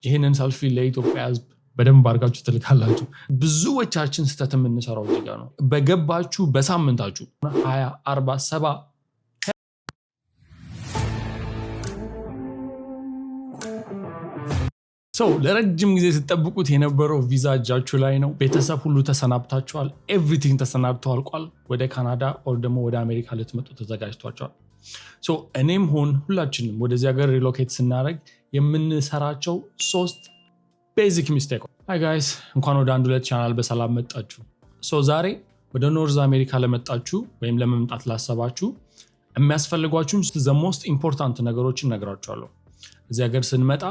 ይሄንን ሰልፊ ለኢትዮጵያ ህዝብ በደንብ አድርጋችሁ ትልካላችሁ። ብዙዎቻችን ስህተት የምንሰራው እዚህ ጋር ነው። በገባችሁ በሳምንታችሁ 20 40 70 ሰው ለረጅም ጊዜ ስትጠብቁት የነበረው ቪዛ እጃችሁ ላይ ነው። ቤተሰብ ሁሉ ተሰናብታችኋል። ኤቭሪቲንግ ተሰናብቶ አልቋል። ወደ ካናዳ ኦር ደግሞ ወደ አሜሪካ ልትመጡ ተዘጋጅቷቸዋል። እኔም ሆን ሁላችንም ወደዚህ ሀገር ሪሎኬት ስናደርግ የምንሰራቸው 3 ቤዚክ ሚስቴክ። ሃይ ጋይስ፣ እንኳን ወደ አንድ ሁለት ቻናል በሰላም መጣችሁ። ዛሬ ወደ ኖርዝ አሜሪካ ለመጣችሁ ወይም ለመምጣት ላሰባችሁ የሚያስፈልጓችሁን ዘ ሞስት ኢምፖርታንት ነገሮችን ነግራችኋለሁ። እዚህ ሀገር ስንመጣ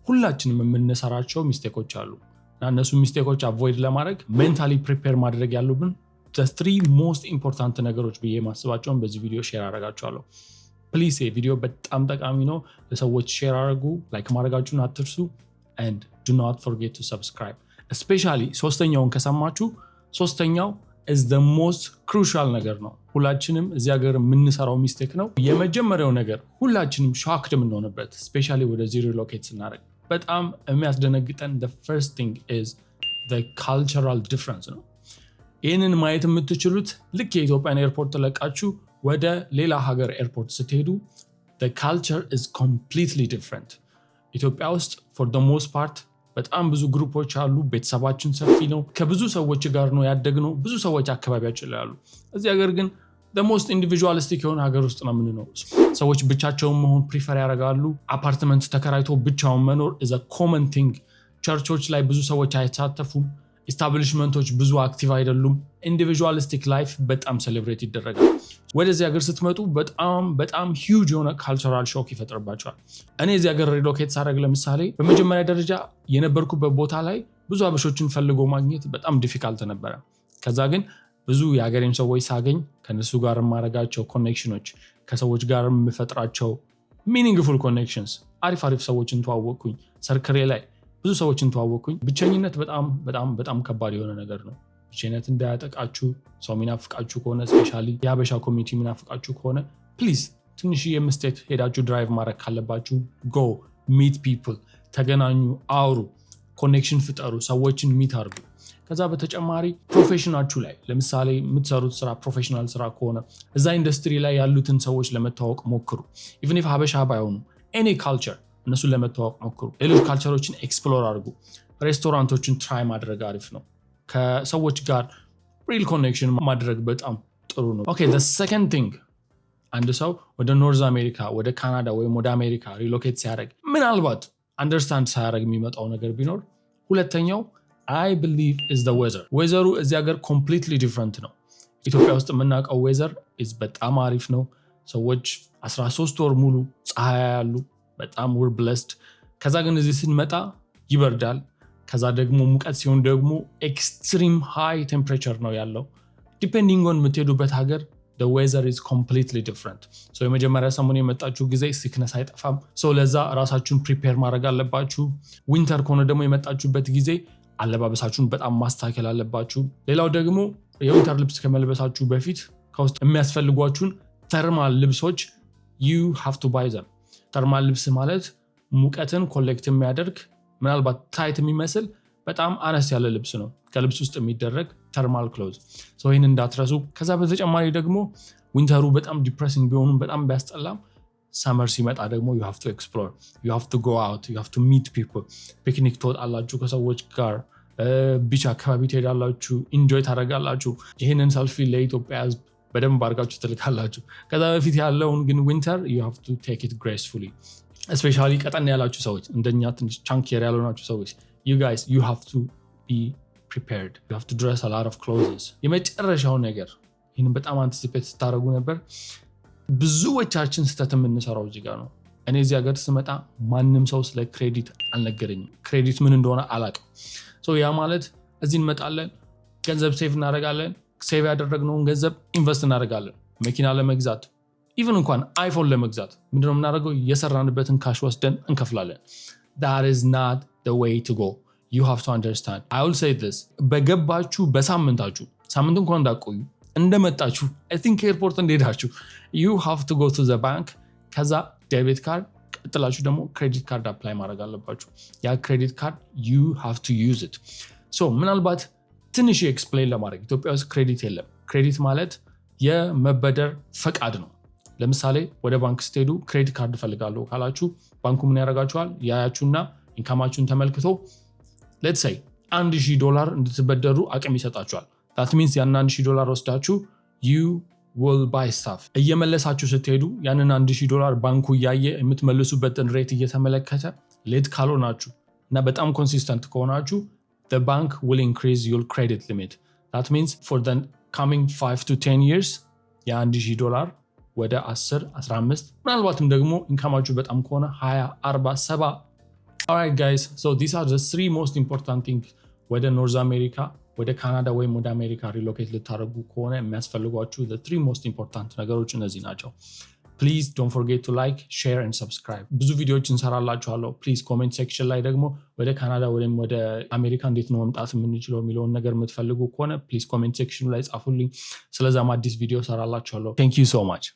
ሁላችንም የምንሰራቸው ሚስቴኮች አሉ እና እነሱ ሚስቴኮች አቮይድ ለማድረግ ሜንታሊ ፕሪፔር ማድረግ ያሉብን the 3 most important ነገሮች ብዬ ማስባቸውን በዚህ ቪዲዮ ሼር አደርጋችኋለሁ። ፕሊዝ ቪዲዮ በጣም ጠቃሚ ነው። ለሰዎች ሼር አድርጉ፣ ላይክ ማድረጋችሁን አትርሱ and do not forget to subscribe. especially ሶስተኛውን ከሰማችሁ ሶስተኛው is the most crucial ነገር ነው። ሁላችንም እዚህ ሀገር የምንሰራው ሚስቴክ ነው። የመጀመሪያው ነገር ሁላችንም ሾክድ የምንሆንበት especially ወደዚህ ሪሎኬት ስናደርግ በጣም የሚያስደነግጠን the first thing is the cultural difference ነው። ይህንን ማየት የምትችሉት ልክ የኢትዮጵያን ኤርፖርት ተለቃችሁ ወደ ሌላ ሀገር ኤርፖርት ስትሄዱ the culture is completely different። ኢትዮጵያ ውስጥ for the most part በጣም ብዙ ግሩፖች አሉ። ቤተሰባችን ሰፊ ነው። ከብዙ ሰዎች ጋር ነው ያደግነው። ብዙ ሰዎች አካባቢያችን ላይ አሉ። እዚህ ሀገር ግን the most individualistic የሆነ ሀገር ውስጥ ነው የምንኖረው። ሰዎች ብቻቸውን መሆን ፕሪፈር ያደርጋሉ። አፓርትመንት ተከራይቶ ብቻውን መኖር is a common thing። ቸርቾች ላይ ብዙ ሰዎች አይሳተፉም። ኢስታብሊሽመንቶች ብዙ አክቲቭ አይደሉም። ኢንዲቪጁዋሊስቲክ ላይፍ በጣም ሴሌብሬት ይደረጋል። ወደዚህ ሀገር ስትመጡ በጣም ሂውጅ የሆነ ካልቸራል ሾክ ይፈጥርባቸዋል። እኔ እዚህ ሀገር ሪሎኬት ሳደርግ ለምሳሌ በመጀመሪያ ደረጃ የነበርኩበት ቦታ ላይ ብዙ አበሾችን ፈልጎ ማግኘት በጣም ዲፊካልት ነበረ። ከዛ ግን ብዙ የሀገሬን ሰዎች ሳገኝ ከነሱ ጋር የማደርጋቸው ኮኔክሽኖች፣ ከሰዎች ጋር የምፈጥራቸው ሚኒንግፉል ኮኔክሽንስ፣ አሪፍ ሰዎችን ተዋወቅኩኝ። ሰርክሬ ላይ ብዙ ሰዎችን ተዋወቅኩኝ። ብቸኝነት በጣም ከባድ የሆነ ነገር ነው። ብቸኝነት እንዳያጠቃችሁ። ሰው ሚናፍቃችሁ ከሆነ ስፔሻሊ የሀበሻ ኮሚኒቲ ሚናፍቃችሁ ከሆነ ፕሊዝ ትንሽዬ ምስቴክ ሄዳችሁ ድራይቭ ማድረግ ካለባችሁ ጎ ሚት ፒፕል፣ ተገናኙ፣ አውሩ፣ ኮኔክሽን ፍጠሩ፣ ሰዎችን ሚት አድርጉ። ከዛ በተጨማሪ ፕሮፌሽናችሁ ላይ ለምሳሌ የምትሰሩት ስራ ፕሮፌሽናል ስራ ከሆነ እዛ ኢንዱስትሪ ላይ ያሉትን ሰዎች ለመተዋወቅ ሞክሩ። ኢቭን ኢፍ ሀበሻ ባይሆኑ ኤኒ ካልቸር እነሱን ለመተዋወቅ ሞክሩ። ሌሎች ካልቸሮችን ኤክስፕሎር አድርጉ። ሬስቶራንቶችን ትራይ ማድረግ አሪፍ ነው። ከሰዎች ጋር ሪል ኮኔክሽን ማድረግ በጣም ጥሩ ነው። ኦኬ the second thing አንድ ሰው ወደ ኖርዝ አሜሪካ ወደ ካናዳ ወይም ወደ አሜሪካ ሪሎኬት ሲያደርግ ምናልባት አንደርስታንድ ሳያደርግ የሚመጣው ነገር ቢኖር ሁለተኛው I believe is the weather። ዌዘሩ እዚህ ሀገር completely different ነው። ኢትዮጵያ ውስጥ የምናውቀው ዌዘር is በጣም አሪፍ ነው። ሰዎች 13 ወር ሙሉ ፀሐይ ያሉ በጣም we're blessed። ከዛ ግን እዚህ ስንመጣ ይበርዳል። ከዛ ደግሞ ሙቀት ሲሆን ደግሞ extreme high temperature ነው ያለው። depending on የምትሄዱበት ሀገር the weather is completely different። የመጀመሪያ ሰሞን የመጣችሁ ጊዜ ሲክነስ አይጠፋም። ለዛ ራሳችሁን ፕሪፔር ማድረግ አለባችሁ። ዊንተር ከሆነ ደግሞ የመጣችሁበት ጊዜ አለባበሳችሁን በጣም ማስተካከል አለባችሁ። ሌላው ደግሞ የዊንተር ልብስ ከመልበሳችሁ በፊት ከውስጥ የሚያስፈልጓችሁን ተርማል ልብሶች you have to buy them። ተርማል ልብስ ማለት ሙቀትን ኮሌክት የሚያደርግ ምናልባት ታይት የሚመስል በጣም አነስ ያለ ልብስ ነው። ከልብስ ውስጥ የሚደረግ ተርማል ክሎዝ። ይህን እንዳትረሱ። ከዛ በተጨማሪ ደግሞ ዊንተሩ በጣም ዲፕሬሲንግ ቢሆኑም በጣም ቢያስጠላም ሰመር ሲመጣ ደግሞ you have to explore, you have to go out, you have to meet people። ፒክኒክ ትወጣላችሁ ከሰዎች ጋር፣ ቢች አካባቢ ትሄዳላችሁ፣ ኢንጆይ ታደርጋላችሁ። ይህንን ሰልፊ ለኢትዮጵያ ህዝብ በደንብ አድርጋችሁ ትልካላችሁ። ከዛ በፊት ያለውን ግን ዊንተር you have to take it gracefully። especially ቀጠን ያላችሁ ሰዎች እንደኛ ትንሽ ቻንኪየር ያልሆናችሁ ሰዎች you guys you have to be prepared, you have to dress a lot of clothes። የመጨረሻው ነገር ይህንን በጣም አንቲሲፔት ስታደርጉ ነበር። ብዙዎቻችን ስህተት የምንሰራው እዚህ ጋር ነው። እኔ እዚህ ሀገር ስመጣ ማንም ሰው ስለ ክሬዲት አልነገረኝም። ክሬዲት ምን እንደሆነ አላውቅም። ያ ማለት እዚህ እንመጣለን፣ ገንዘብ ሴቭ እናደርጋለን፣ ሴቭ ያደረግነውን ገንዘብ ኢንቨስት እናደርጋለን። መኪና ለመግዛት ኢቭን እንኳን አይፎን ለመግዛት ምንድነው የምናደርገው? የሰራንበትን ካሽ ወስደን እንከፍላለን። that is not the way to go። you have to understand። I will say this። በገባችሁ በሳምንታችሁ ሳምንት እንኳን እንዳቆዩ እንደመጣችሁ I think ኤርፖርት እንደሄዳችሁ you have to go to the bank። ከዛ ዴቢት ካርድ ቀጥላችሁ ደግሞ ክሬዲት ካርድ አፕላይ ማድረግ አለባችሁ። ያ ክሬዲት ካርድ you have to use it so ምናልባት ትንሽ ኤክስፕሌን ለማድረግ ኢትዮጵያ ውስጥ ክሬዲት የለም። ክሬዲት ማለት የመበደር ፈቃድ ነው። ለምሳሌ ወደ ባንክ ስትሄዱ ክሬዲት ካርድ ፈልጋለሁ ካላችሁ ባንኩ ምን ያደርጋችኋል? ያያችሁና ኢንካማችሁን ተመልክቶ let's say $1,000 እንድትበደሩ አቅም ይሰጣችኋል። that means ያን $1,000 ወስዳችሁ you will buy stuff እየመለሳችሁ ስትሄዱ ያንን $1,000 ባንኩ እያየ የምትመልሱበትን ሬት እየተመለከተ ሌት ካልሆናችሁ እና በጣም ኮንሲስተንት ከሆናችሁ the bank will increase your credit limit. That means for the coming 5 to 10 years $1,000 ወደ 10 15 ምናልባትም ደግሞ ኢንካማችሁ በጣም ከሆነ 20 40 70 Alright guys, so these are the 3 most important things ወደ ኖርዝ አሜሪካ ወደ ካናዳ ወይም ወደ አሜሪካ ሪሎኬት ልታደርጉ ከሆነ የሚያስፈልጓችሁ the 3 most important ነገሮች እነዚህ ናቸው። Please don't forget to like, share and subscribe. ብዙ ቪዲዮዎች እንሰራላችኋለሁ። Please comment section ላይ ደግሞ ወደ ካናዳ ወይም ወደ አሜሪካ እንዴት ነው መምጣት የምንችለው የሚለውን ነገር የምትፈልጉ ከሆነ please comment section ላይ ጻፉልኝ። ስለዛም አዲስ ቪዲዮ ሰራላችኋለሁ። Thank you so much.